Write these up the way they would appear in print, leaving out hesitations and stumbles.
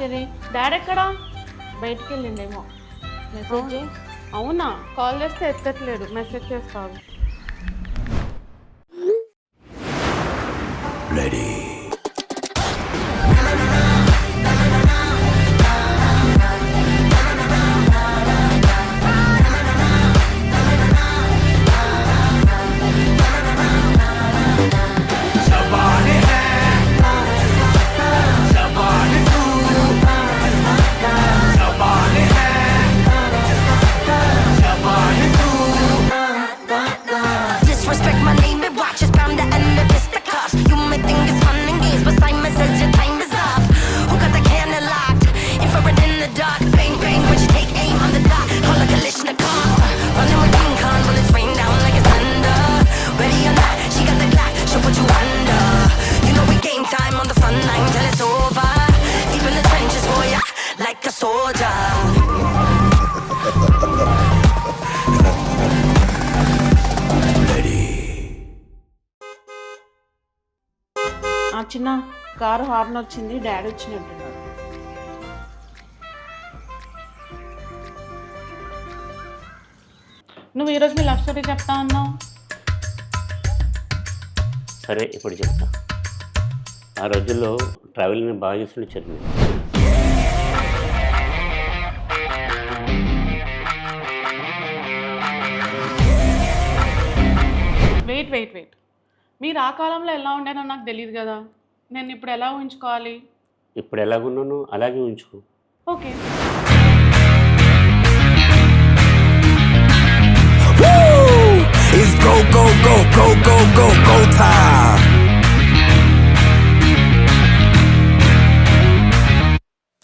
రాలేదే. డాడీ ఎక్కడా? బయటికి వెళ్ళిండేమో. మెసేజ్ అవునా? కాల్ చేస్తే ఎత్తట్లేదు, మెసేజ్ చేస్తావు. Disrespect my name and watch us bound to end the fisticuffs. You may think it's fun and games, but Simon says your time is up. Who got the candle locked? Infrared in the dark. Bang bang, but you take aim on the dot. Call a Kalishnikov. Running with King Kong, bullets rain down like it's thunder. Ready or not, she got the Glock. She'll put you under. You know we game time on the front line till it's over. Deep in the trenches for ya, like a soldier. చిన్న car horn వచ్చింది, daddy వచ్చినట్టున్నారు. నువ్వు ఈరోజు మీ love story చెప్తా అన్నావు. సరే ఇప్పుడు చెప్తా. ఆ రోజుల్లో ట్రావెలింగ్ బాగా చేస్తుండే చదివి. వెయిట్ వెయిట్ వెయిట్ మీరు ఆ కాలంలో ఎలా ఉండానో నాకు తెలియదు కదా. నేను ఇప్పుడు ఎలా ఊహించుకోవాలి? ఇప్పుడు ఎలాగున్నానో అలాగే ఉంచుకో. Okay. It's go, go, go, go, go, go, go time.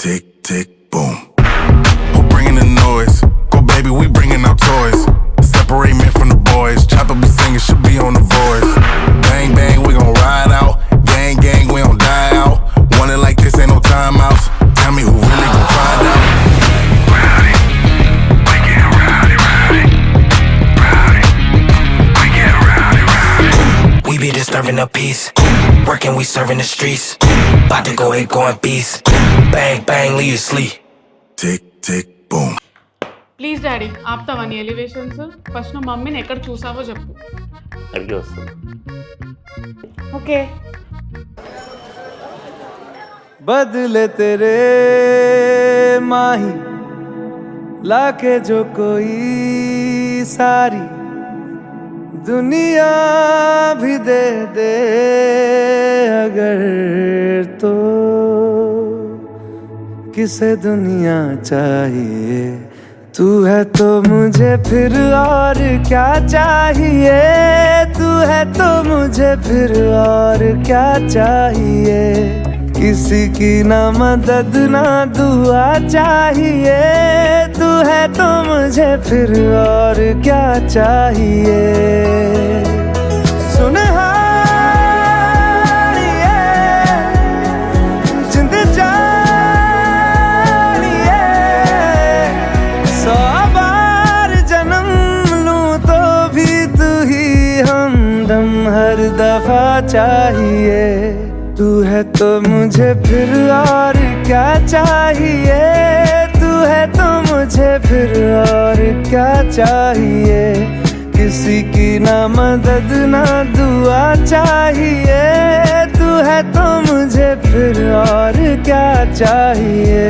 Tick, tick, boom. Who bringing the noise? Go, baby, we bringing our toys. Separate men from the boys. Chopper be singing, should be on the voice. Bang, bang, we gon' ride out. Gang, gang, we don't die out. Want it like this, ain't no timeouts. Tell me who really gon' find out. Rowdy, we get rowdy, rowdy. Rowdy, we get rowdy, rowdy. We be disturbing the peace. Working, we serving the streets. About to go ahead, going beast. Bang, bang, leave you sleep. Tick, tick, boom. Please daddy ఆపుతావా నీ elevations? First నువ్వు మమ్మీని ఎక్కడ చూసావో చెప్పు. అడిగి వస్తుంది. Okay. बदले तेरे माही लाके जो कोई सारी दुनिया भी दे दे अगर तो किसे दुनिया चाहिए तू है तो मुझे फिर और क्या चाहिए तू है तो मुझे फिर और क्या चाहिए किसी की ना मदद ना दुआ चाहिए तू है तो मुझे फिर और क्या चाहिए सुनहारिए जिंद जानिए 100 बार जन्म लूं तो भी तू ही हमदम हर दफा चाहिए तू है तो मुझे फिर और क्या चाहिए तू है तो मुझे फिर और क्या चाहिए किसी की ना मदद ना दुआ चाहिए तू है तो मुझे फिर और क्या चाहिए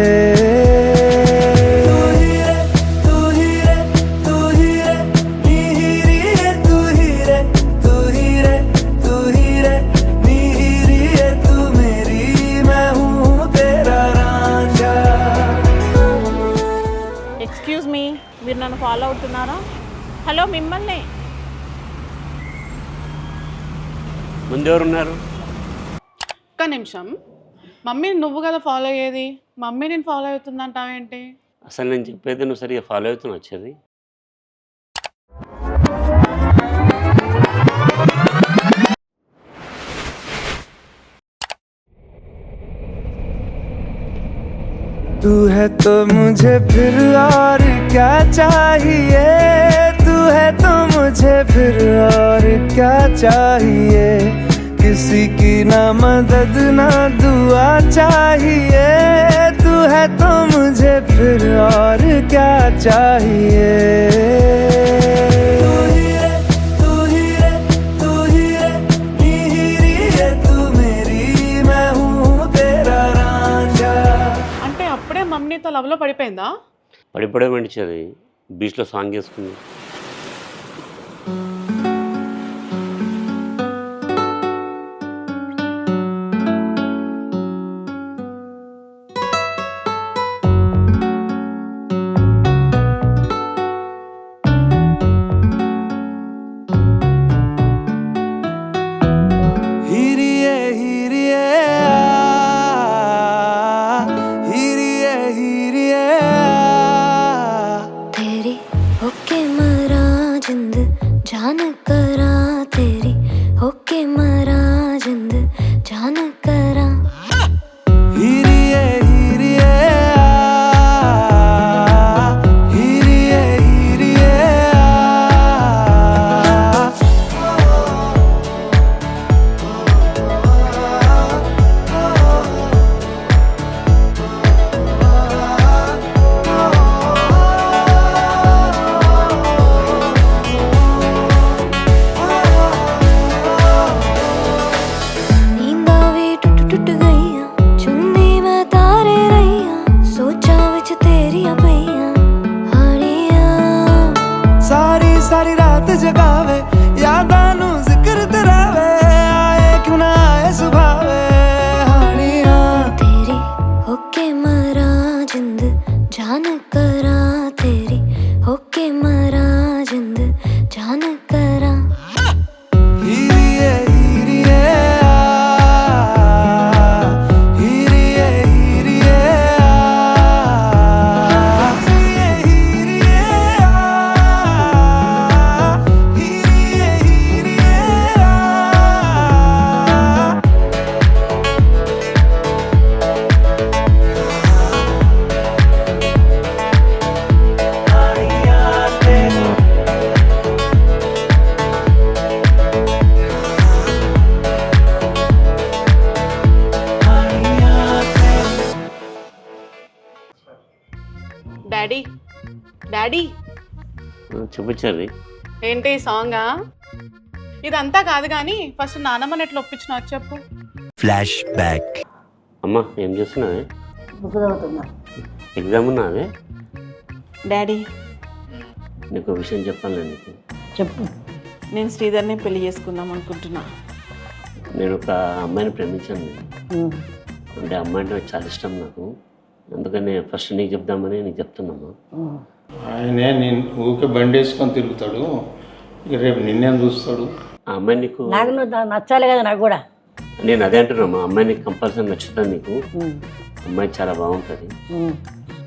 ఎక్స్క్యూజ్ మీ, మీరు నన్ను ఫాలో అవుతున్నారా? హలో మిమ్మల్ని. ముందెవరున్నారు? ఒక్క నిమిషం. మమ్మీ నువ్వు కదా ఫాలో అయ్యేది, మమ్మీ నేను ఫాలో అవుతుందంటావేంటి? అసలు నేను చెప్పేది నువ్వు సరిగా ఫాలో అవుతున్నా వచ్చేది. तू है तो मुझे फिर और क्या चाहिए तू है तो मुझे फिर और क्या चाहिए किसी की ना मदद ना दुआ चाहिए तू है तो मुझे फिर और क्या चाहिए तू ही रे तू ही रे तू ही रे हीरी है तू मेरी मैं हूँ तेरा रांझा అంటే అప్పుడే మమ్మీతో లవ్లో పడిపోయిందా? పడిపోవడం ఏంటి బీచ్లో సాంగ్ చేసుకుంది. हीरिए हीरिए हीरिए हीरिए तेरी होके मरा जिंद जान करा तेरी होके मरा जिंद जान करा हीरिए हीरिए हीरिए हीरिए नींद आवी टुट टुट गईया चुन्नी मैं तारे रहिया सोचा विच तेरिया पईया हानिया सारी सारी रात जगावे यादां नू जिक्र तेरावे आए क्यों ना आए सुभावे हानिया तेरी होके मरा जिंद जान करा तेरी होके मरा जिंद जान करा हीरिए हीरिए हीरिए हीरिए हीरिए हीरिए हीरिए డాడీ డాడీ చూపించారు. ఏంటి ఈ సాంగా? ఇదంతా కాదు కానీ ఫస్ట్ నానమ్మని ఎట్లా ఒప్పించినావు చెప్పు. Flash back. అమ్మ ఏం చేస్తున్నావే? బుక్ చదువుతున్నా. ఎగ్జామ్ ఉన్నావే? డాడీ నీకు ఒక విషయం చెప్పాలి. నీకు చెప్పు. నేను శ్రీధర్ని పెళ్లి చేసుకుందాం అనుకుంటున్నా. నేను ఒక అమ్మాయిని ప్రేమించాను. ఉమ్. అంటే అమ్మాయి అంటే నాకు చాలా ఇష్టం నాకు. అందుకని ఫస్ట్ నీకు చెప్దామని నీకు చెప్తున్నామ్మా. ఆయనే నేను ఊరికే బండి వేసుకొని తిరుగుతాడు, ఇక రేపు నిన్నేం చూస్తాడు. ఆ అమ్మాయి నీకు నాకు నువ్వు నచ్చాలి కదా నాకు కూడా. నేను అదే అంటున్నామ్మా, అమ్మాయి నీకు కంపల్సరీ నచ్చుతుంది. నీకు అమ్మాయి చాలా బాగుంటుంది.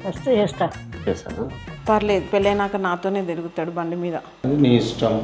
ఫస్ట్ చేస్తా. చేస్తాను. పర్లేదు, పెళ్ళైనాక నాతోనే తిరుగుతాడు బండి మీద. అది నీ ఇష్టం.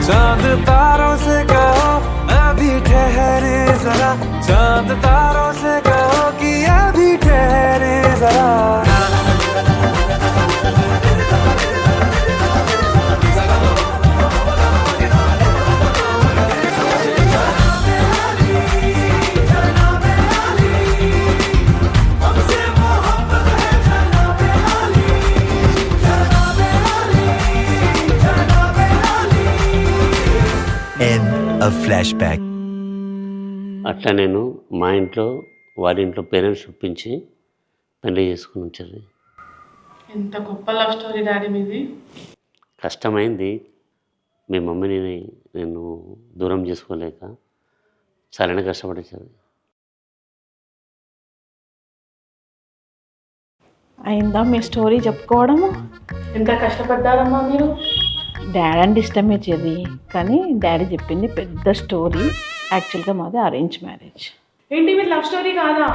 चांद तारों से कहो अभी ठहरे जरा, चांद तारों से कहो कि अभी ठहरे जरा. End of flashback. అట్లా నేను మా ఇంట్లో వారి ఇంట్లో పేరెంట్స్ ఒప్పించి పెళ్లి చేసుకుని వచ్చేది. ఎంత గొప్ప లవ్ స్టోరీ డాడీ మీది. కష్టమైంది. మీ మమ్మీని నేను దూరం చేసుకోలేక చాలానే కష్టపడేది. అయిందా మీ స్టోరీ చెప్పుకోవడము? ఎంత కష్టపడ్డారమ్మా మీరు? డాడీ అంటే ఇష్టమే చెల్లి, కానీ డాడీ చెప్పింది పెద్ద స్టోరీ. యాక్చువల్గా మాది అరేంజ్ మ్యారేజ్. ఏంటి మీరు లవ్ స్టోరీ కాదా?